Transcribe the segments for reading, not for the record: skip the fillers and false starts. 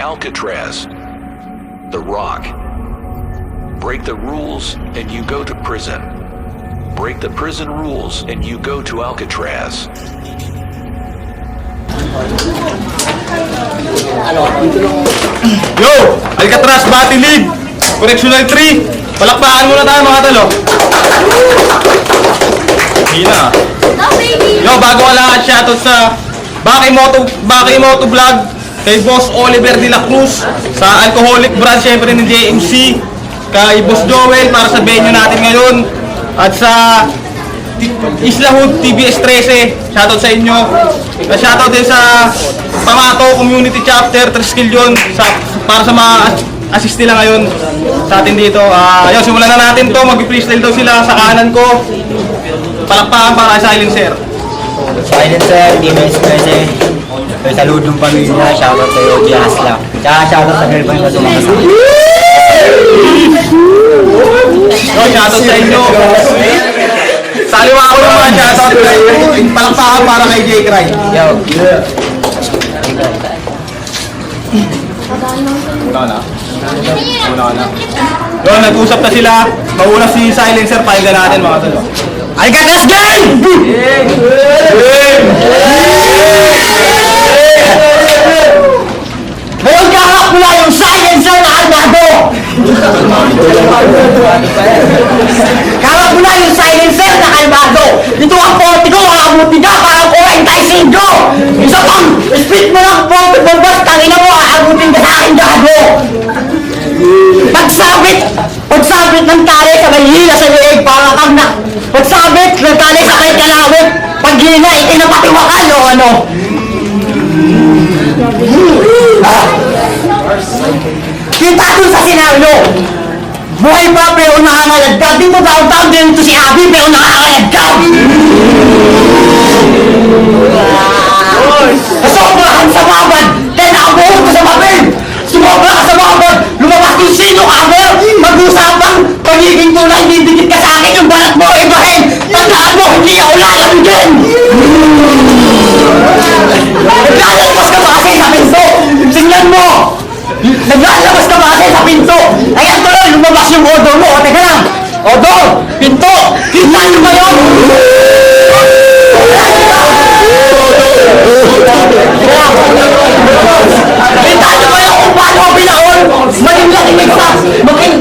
Alcatraz. The Rock. Break the rules and you go to prison. Break the prison rules and you go to Alcatraz. Yo! Alcatraz Battle League! Correctional 3! Palakpakan muna tayo mga talo! Hina! Yo, bago ka lahat, shoutout sa Baki Moto Vlog, kay Boss Oliver de la Cruz, sa Alcoholic Brand, syempre ni JMC, kay Boss Joel para sa venue natin ngayon, at sa Isla Hood TBS 13, shoutout sa inyo. Shoutout din sa Pamato Community Chapter, Triskill yun, para sa mga assist nila ngayon sa atin dito. Ayun, simulan na natin to. Mag-freestyle daw sila sa kanan ko. Palakpakan para sa Silencer. Silencer, TBS 13. Sa Ludong Pamilya, shoutout sa Yogi Hasla. Tsaka shoutout sa girlfriend ko sumakasama. Shoutout sa inyo. Saliwa ako ng mga shoutout. Palakpakan para kay Jay Cry. Yo. Una na. Yun, nag-usap na sila. Mauna si Silencer, pakinggan natin mga talo. Alcatraz Gang! Ngayon kahak mula yung Silencer na Armado! Kahak mula yung Silencer na Armado! Ito ang porte ko, aabuti ka parang 45. Isa pang split mo lang porte bombas, tangina mo, aabutin ka sa akin gago! Pagsabit ng tali sa may hila sa liig, para kang na... Pagsabit ng tali sa may kalawit, pag hila, itinapatiwakan o ano? Kita dun sa senaryo, buhay pa pero nakakalagkad. Dito downtown din ito si Abby pero nakakalagkad. Sobrahan sa babad, kaya nakabuhod ko sa mabel. Sumobra ka sa babad, lumabas yung sino kamer. Mag-usapang pagiging tunay, didikit ka sa akin yung balat mo, Ibrahim. Tandaan mo, hindi ako lalamigin. Naglalabas ka ba kasi sa pinto? Tingnan mo! Naglalabas ka ba kasi sa pinto? Ayan tuloy, lumabas yung odor mo. O, teka lang. Odor! Pinto! Kita nyo ba yun? Kita nyo ba yun kung paano ako binaon?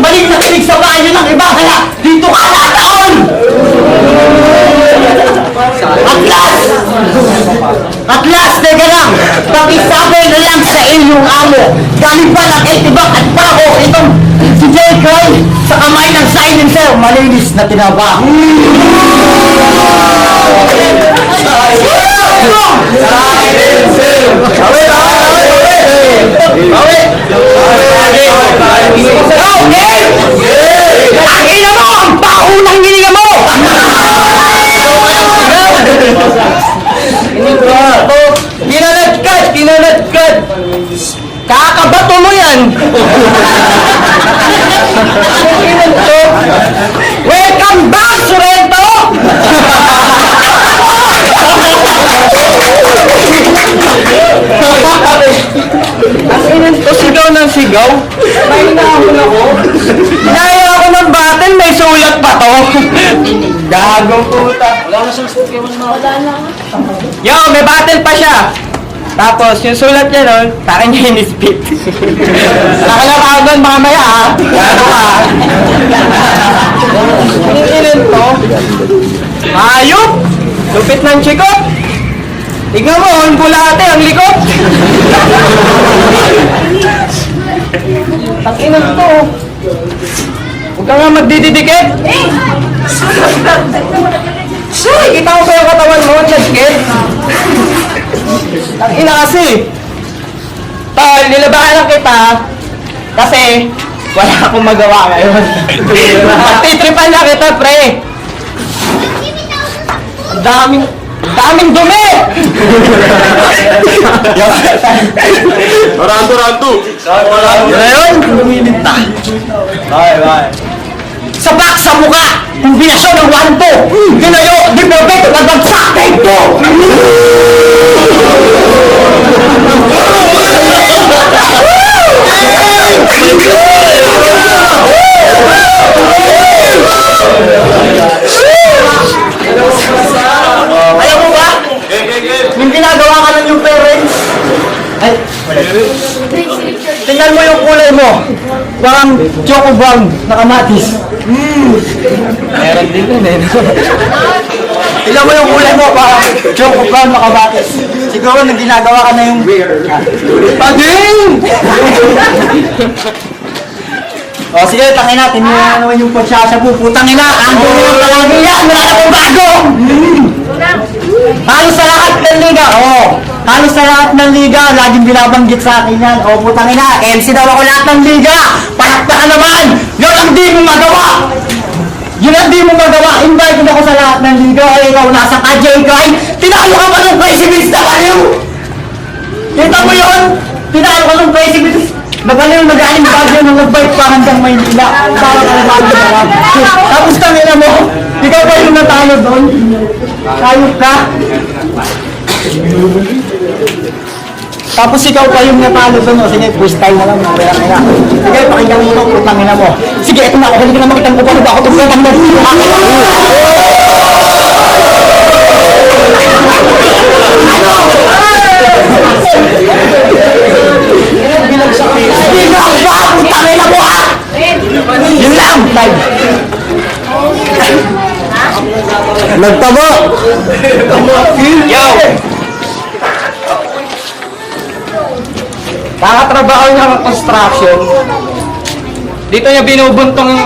Maling nakinig sa bahay ng iba. Kaya dito ka nataon! At last, teka lang, pakisabi na lang sa inyong amo. Galing pa ng etibak at pako, itong si Jay Cry sa kamay ng Silencer, malinis na tinaba. Ang ina mo, ang baho ng hininga mo! Kinalagkad! Kakabato mo yan! Welcome back, Sorrento! Ang inan to, sigaw ng sigaw? May hinahon ako? Hinaya ako ng battle, may sulat pa to! Gagong puta! Wala na siyang Pokemon na wala na. Yo, may battle pa siya! Tapos, yung sulat niya nun, sa akin niya in-spit. Nakalakaw doon mamaya ha. Gano ka. Ilan to? Ayop! Lupit ng chikot! Tignan mo, ang bulate, ang likot! Ang inan to. Huwag ka nga magdididikit! Kita ko sa yung katawan mo, chadkit! Ang ina kasi, tol, nilabahan lang kita kasi wala akong magawa ngayon. Magtitripan lang kita, pre. Daming dumi! Ranto! Ngayon, lumilit na. Bye. Sabak sa mukha! Kombinasyon ng 1-2! Ginayo! Di perfecto! Nagbagsak! Take 2! Tingnan mo yung kulay mo. Parang choco brown na kamatis. Meron din yun eh. Tingnan mo yung kulay mo, parang choco brown na kamatis. Siguro nang ginagawa ka na yung beer. Paging! O sige, tangin natin mo naman yung pagsasabu. Putang ina, ang gulo yung palagi yan. Wala na pong bago! Halos sa lahat ng liga, halos sa lahat ng liga, laging binabanggit sa akin yan. Putang ina, MC daw ako lahat ng liga. Palakpakan naman! Yun ang di mo magawa! Yun ang di mo magawa. Invite mo ako sa lahat ng liga. Ikaw nasa KJ Kai. Tinalo ka pa ng Crazy Beats na kayo! Kita mo yun? Tinalo ka ng Crazy Beats. Magaling magaling bagyo nung nag-bike pa hanggang Maynila. Para ka na lang. Tapos tangina mo, ikaw pa yung natalo doon. Kayot ka. Tapos ikaw pa yung natalo doon. Sige, freestyle na lang. Sige, pakinggan mo ito, putangina mo. Sige, ito na ako. Hindi ka na makitang ko. Paano ba ako tumutang mo? Yun lang! Nagtabo! Yo! Kakatrabaho niya ng construction. Dito niya binubuntong yung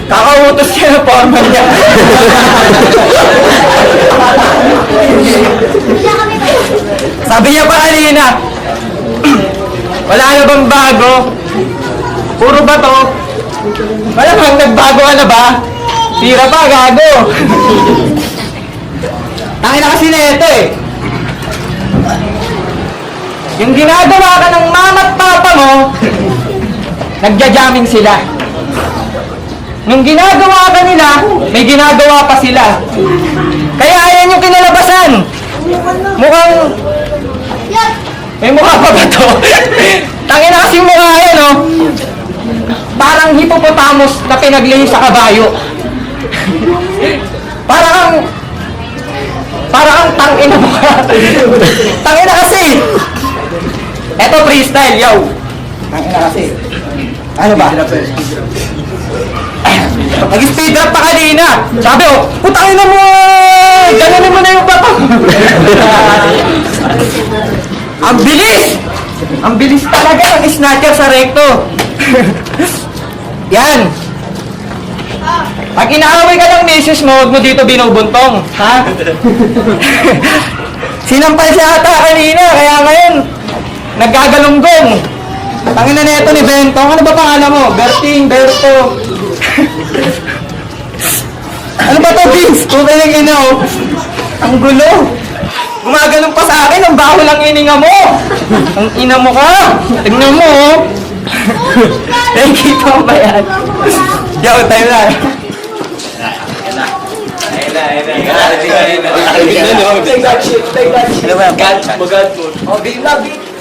kakautos niya ng foreman niya. Sabi niya pa kanina, wala na bang bago? Puro ba to? Wala bang nagbago ka na ba? Tira pa, gago! Tangin na kasi na ito eh. Yung ginagawa ka ng mama at papa mo, nagja-jamming sila. Nung ginagawa ka nila, may ginagawa pa sila. Kaya ayan yung kinalabasan. Mukhang... May mukha pa ba to? Tangin na kasing mukha yan, oh. Parang hippopotamus na pinaglihis sa kabayo. Parang tangin na mukha. Tangin na kasi. Eto freestyle, yo. Tangin na kasi. Ano ba? Nag-speed up pa kanina. Sabi, putangin na mo! Ganonin mo na yung bato. Ang bilis! Ang bilis talaga ng snatcher sa recto. Yan. Pag inaaway ka ng misis mo, huwag mo dito binubuntong. Ha? Sinampal siya ata kanina, kaya ngayon, naggagalunggong. Tangina na ito ni Bentong. Ano ba pangalan mo? Berting, Berto. Ano ba ito, Vince? Kung kayang ina, oh. Ang gulo. Gumaganong pa sa akin, ang baho lang ininga mo. Ang ina mo ka. Tignan mo, oh. Nakikita mo ba yan? Yo, tayo na.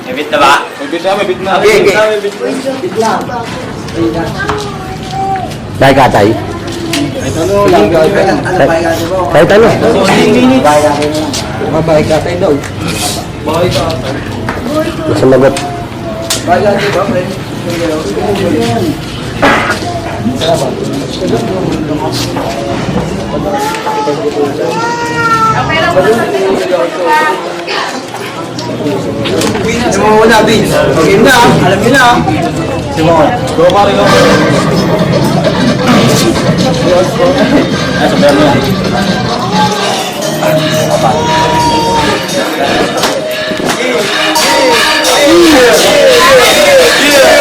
Bit na ba? Bit na. Dahil ka tayo. Kahit ano? Mabay ka tayo daw. Sumagot. Hindi mo muna, Vince. Okay na, alam niyo na. Simon. Go pa rin ako.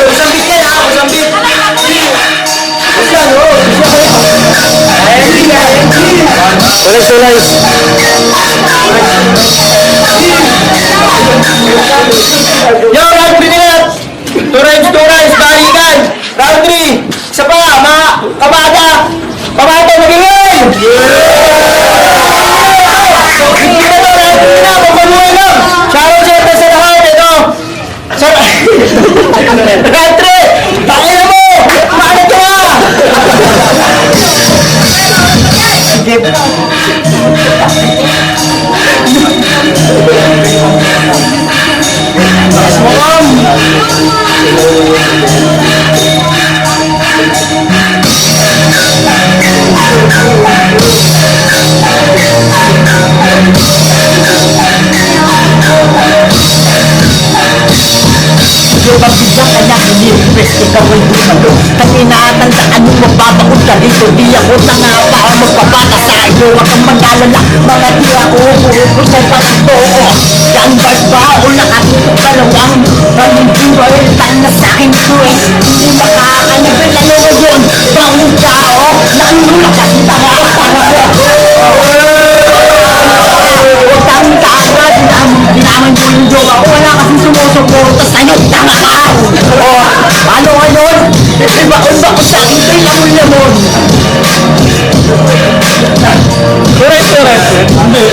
Usambit ka na, usambit. Tuloy. Yo, round 3 nila! 2 rides, balikan! Round 3! Isa pa, kamada! Kamada, magingay! Hindi na to, round 3 na, magpabuhay lang! Shoutout siyempre sa lahat, ito! Round 3! Tangin na mo! Kumalat ka nga! Yung pagbigyan ka na hinipres, ikaw ay dumalo. Kanina tandaan mo mababaon ka dito. Di ako tanga para magpapata sa iyo. Huwag kang mag-alala, mga di ako umuupusan pa ng too. Yan ba o nakatito kalawang panindiro na sa akin ito eh. Hindi makakanibin na ngayon. Bangong tao, naanula ka si tanga. Huwag kang kaagad, dinaman mo yung jowa ko. Wala kasing sumusuporta sa'yo, tanga ka! O, paano ngayon? Ibaon ba ko sa akin kay lamon-lamon? Correct. Hindi.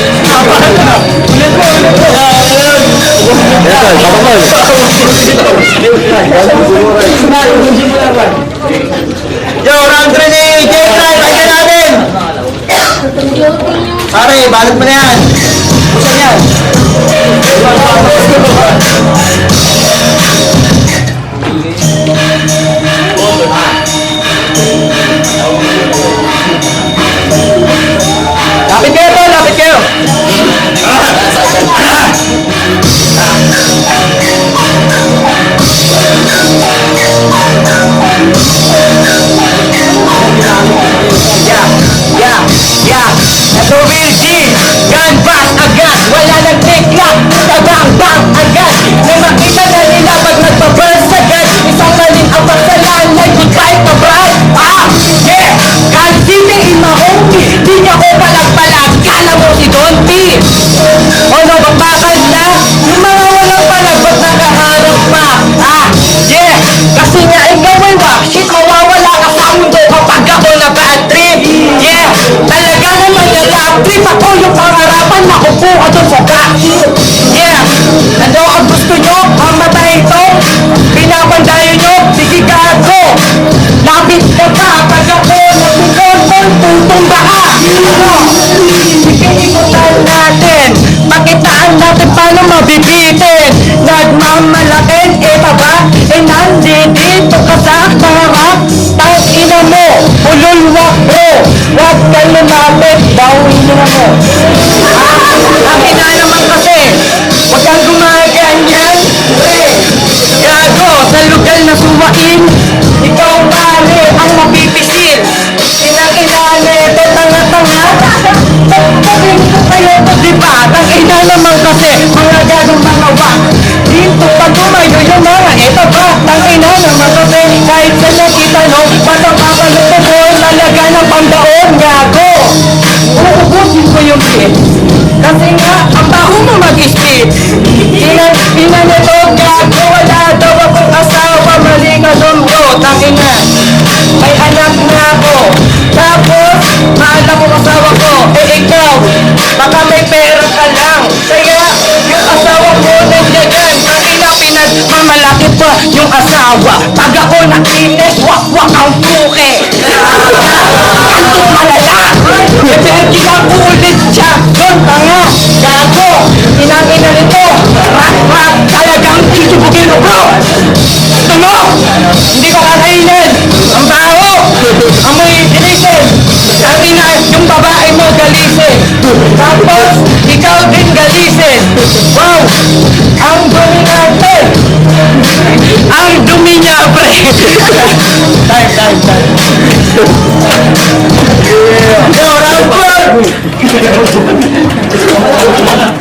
Yo, round 3 ni J-Drive, kaya natin! Pare, balot mo na yan! Busan yan! Lapit kayo to, lapit kayo! Natubil G, gun back agad. Wala nang tikla, tabang-bang agad. May makita na nila pag nagpaburst agad. Isang maling ang pagsalalay, goodbye pa brad. Yeah, Calcite in my homie. Di niya ko palag-palag, kala mo si Don P. O no, bakbakal na? Yung mga walang palag, ba't nakaharap pa? Yeah, kasi nga ikaw ay shit, mawawala ka sa mundo kapag ako na bad trip. Yeah, talaga naman yung rap trip ako yung pangarapan, makupo ka dun sa backseat. Yeah, ano ang gusto nyo? Ang matay ito? Pinapandayo nyo? Sige gago! Lapit ka ba? Pag ako nagsikonton, tutumba ka! Sige, ikutan natin. Pakitaan natin paano mabibitin. Nagmamalakin, ba? Nandito ka sa harap. Tangina mo, ululwak mo. Huwag ka lumapit, bawin mo na mo. Akin na naman kasi, huwag kang gumaganyan. Gago, sa lugar na suwain, ikaw pare ang mapipisil. Inang-inane, ito tanga-tanga. Pagpagin ko kayo to, diba? Tangina naman kasi, mga gagong mga wak. Dito pa tumayo yung mga ito ba? Tangina naman kasi, kahit sa nakita no, batang kapaluto ko, talaga ng pangdaon, gago. Uubusin ko yung hit. Kasi nga, ang baho mo mag-spit. Inan ito, gago, wala daw akong asawa, mali nga doon bro, tangina. May anak na ako. Tapos, mahal akong asawa ko. Ikaw, baka may pera ka lang. Kaya, yung asawa ko nandiyan. Tangina, pinagmamalaki pa yung asawa. Pag ako nakinis, wak-wak ang puke. Antok malala. Energy lang ulit siya. Doon, tanga. Gago. Inangina nito. Rat-rat. Talagang titubugin mo, bro. Gusto mo? Hindi ko kakainin. Ang baho. Amoy dinisin. Tangina, yung babae mo galisin. Tapos, ikaw din galisin. Wow. Ang dumi natin. Ang dumi niya, pre. Time. Yo, round 4!